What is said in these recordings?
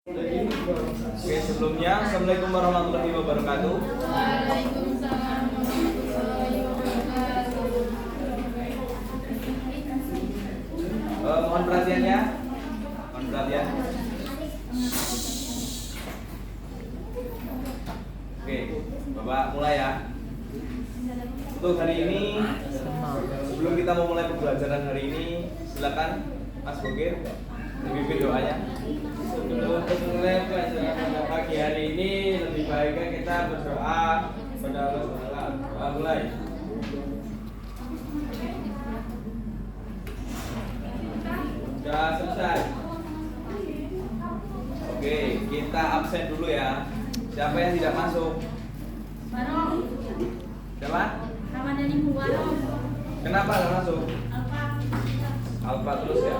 Oke, sebelumnya Assalamualaikum warahmatullahi wabarakatuh. Waalaikumsalam warahmatullahi wabarakatuh. Mohon perhatiannya. Mohon perhatian. Oke, Bapak mulai ya. Untuk hari ini, sebelum kita memulai pembelajaran hari ini, silakan Mas Bokir memimpin doanya. Untuk memulai pelajaran pada pagi hari ini, lebih baiknya kita berdoa kepada Allah SWT. Mulai. Sudah selesai. Oke, kita absen dulu ya. Siapa yang tidak masuk? Barong, Siapa? Ramadhani Mubarok. Kenapa nggak masuk? Apa? Alfa terus ya.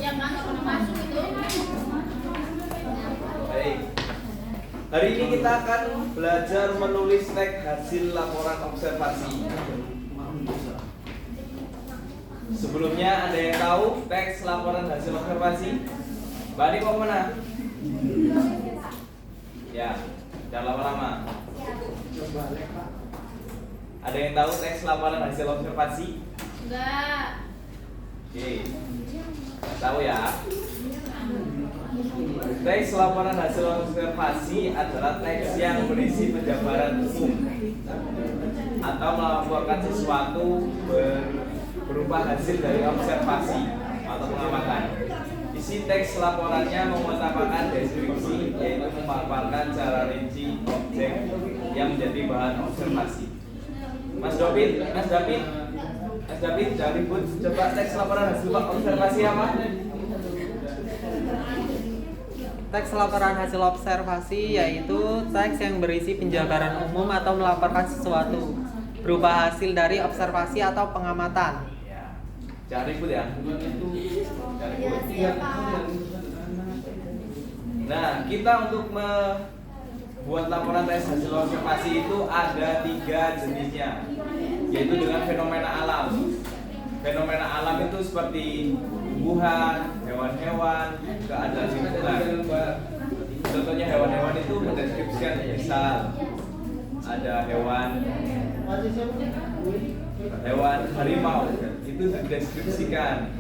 Yang mana pernah masuk itu? Baik. Hari ini kita akan belajar menulis teks hasil laporan observasi. Sebelumnya ada yang tahu teks laporan hasil observasi? Mbak Adi mau kemana? Ya, jangan lama-lama. Ada yang tahu teks laporan hasil observasi? Enggak. Oke, tahu ya. Teks laporan hasil observasi adalah teks yang berisi penjabaran umum atau melaporkan sesuatu berupa hasil dari observasi atau pengamatan. Isi teks laporannya mengutamakan deskripsi, yaitu memaparkan cara rinci objek yang menjadi bahan observasi. Mas David, jangan ribut. Coba teks laporan hasil observasi apa? Teks laporan hasil observasi yaitu teks yang berisi penjabaran umum atau melaporkan sesuatu berupa hasil dari observasi atau pengamatan. Ya, jangan ribut ya. Jangan ribut. Nah, kita untuk membuat laporan teks hasil observasi itu ada 3 jenisnya, yaitu dengan fenomena alam. Fenomena alam itu seperti tumbuhan, hewan-hewan, keadaan lingkungan. Contohnya hewan-hewan itu mendeskripsikan, misal ada hewan harimau, itu dideskripsikan.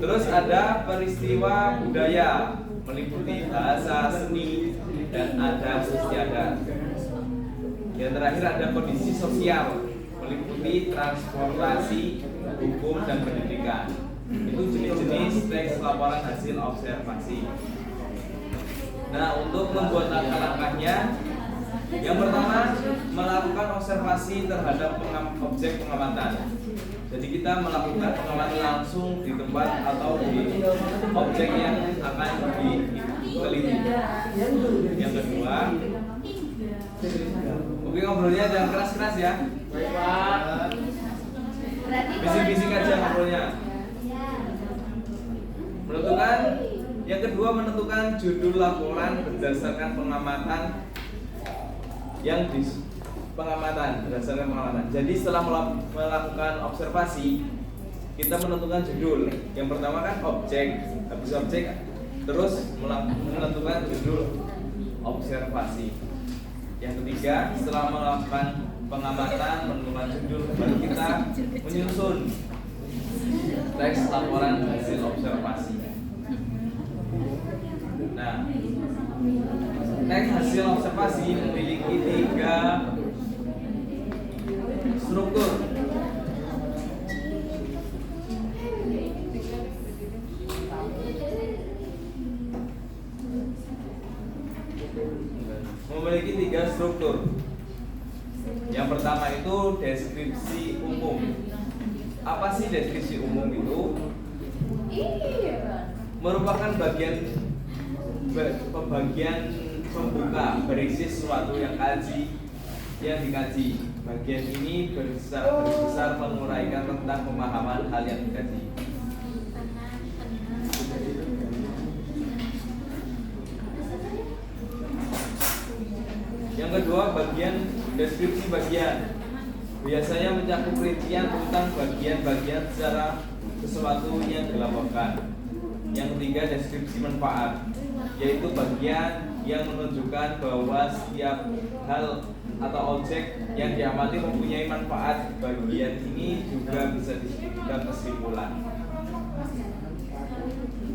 Terus ada peristiwa budaya, meliputi bahasa, seni, dan adat istiadat. Yang terakhir ada kondisi sosial, meliputi transportasi, hukum, dan pendidikan. Itu jenis-jenis teks laporan hasil observasi. Nah, untuk membuat langkah-langkahnya, yang pertama melakukan observasi terhadap objek pengamatan. Jadi kita melakukan pengamatan langsung di tempat atau di objek yang akan diteliti. Yang kedua, oke, ngobrolnya jangan keras-keras ya. Bisik-bisik aja ngobrolnya. Yang kedua menentukan judul laporan berdasarkan pengamatan berdasarkan pengamatan. Jadi setelah melakukan observasi, kita menentukan judul. Yang pertama kan objek, habis objek terus menentukan judul observasi. Yang ketiga, setelah melakukan pengamatan, menentukan judul, baru kita menyusun teks laporan hasil observasi. Nah, teks hasil observasi memiliki 3 struktur. Memiliki 3 struktur. Yang pertama itu deskripsi umum. Apa sih deskripsi umum itu? Merupakan bagian pembuka berisi sesuatu yang dikaji. Bagian ini berbesar menguraikan tentang pemahaman hal yang dikaji. Yang kedua, bagian deskripsi bagian. Biasanya mencakup rincian tentang bagian-bagian secara sesuatu yang dilaporkan. Yang ketiga, deskripsi manfaat, yaitu bagian yang menunjukkan bahwa setiap hal atau objek yang diamati mempunyai manfaat. Bagian ini juga bisa dijadikan kesimpulan.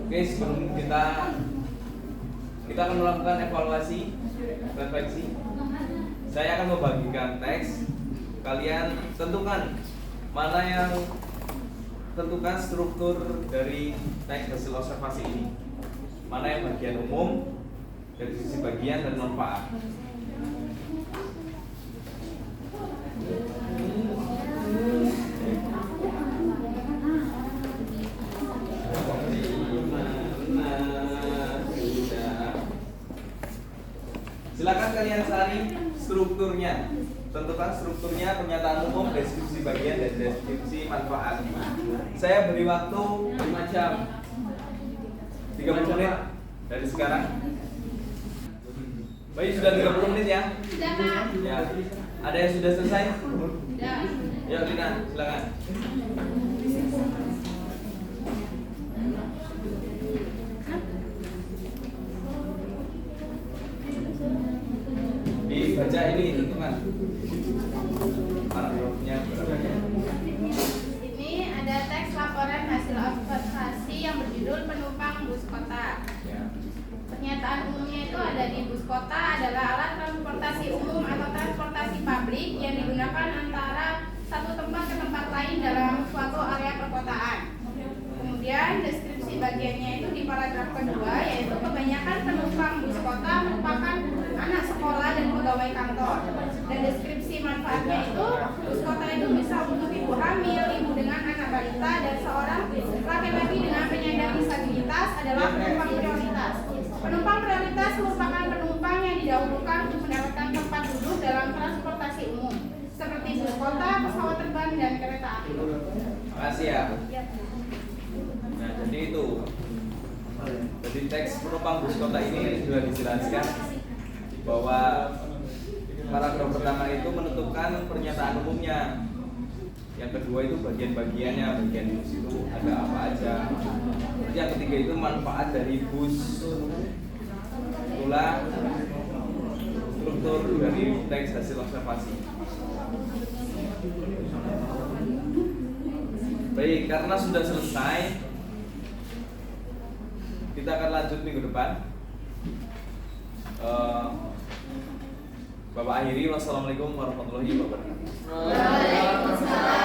Oke, sebelum kita akan melakukan evaluasi, refleksi. Saya akan membagikan teks. Kalian tentukan struktur dari teks hasil observasi ini. Mana yang bagian umum, dari sisi bagian dan manfaat. Silakan kalian cari strukturnya. Tentukan strukturnya, pernyataan umum, deskripsi bagian, dan deskripsi manfaat. Saya beri waktu 5 jam 30 menit dari sekarang. Baik, sudah 30 menit ya? Sudah, Kak. Ya. Ada yang sudah selesai? Sudah. Ya, Lina, silakan. Dibaca ini tentukan. Paragrafnya berapa? Ini ada teks laporan hasil observasi yang berjudul penumpang bus kota. Ya. Pernyataan umumnya itu ada di bus kota adalah alat transportasi umum atau transportasi publik yang digunakan antara satu tempat ke tempat lain dalam suatu area perkotaan. Kemudian deskripsi bagiannya itu di paragraf kedua, yaitu kebanyakan penumpang bus kota merupakan anak sekolah dan pegawai kantor. Dan deskripsi manfaatnya itu bus kota itu bisa untuk ibu hamil, ibu dengan anak balita, dan seorang laki-laki dengan penyandang disabilitas adalah penumpang prioritas. Penumpang prioritas merupakan penumpang yang didahulukan untuk mendapatkan tempat duduk dalam transportasi umum, seperti bus kota, pesawat terbang, dan kereta api. Makasih ya. Nah, jadi itu. Jadi teks penumpang bus kota ini sudah dijelaskan bahwa paragraf pertama itu menentukan pernyataan umumnya. Yang kedua itu bagian-bagiannya, bagian bus itu ada apa aja. Yang ketiga itu manfaat dari bus. Itulah struktur dari teks hasil observasi. Baik, karena sudah selesai, kita akan lanjut minggu depan. Bapak akhiri, wassalamualaikum warahmatullahi wabarakatuh. Waalaikumsalam.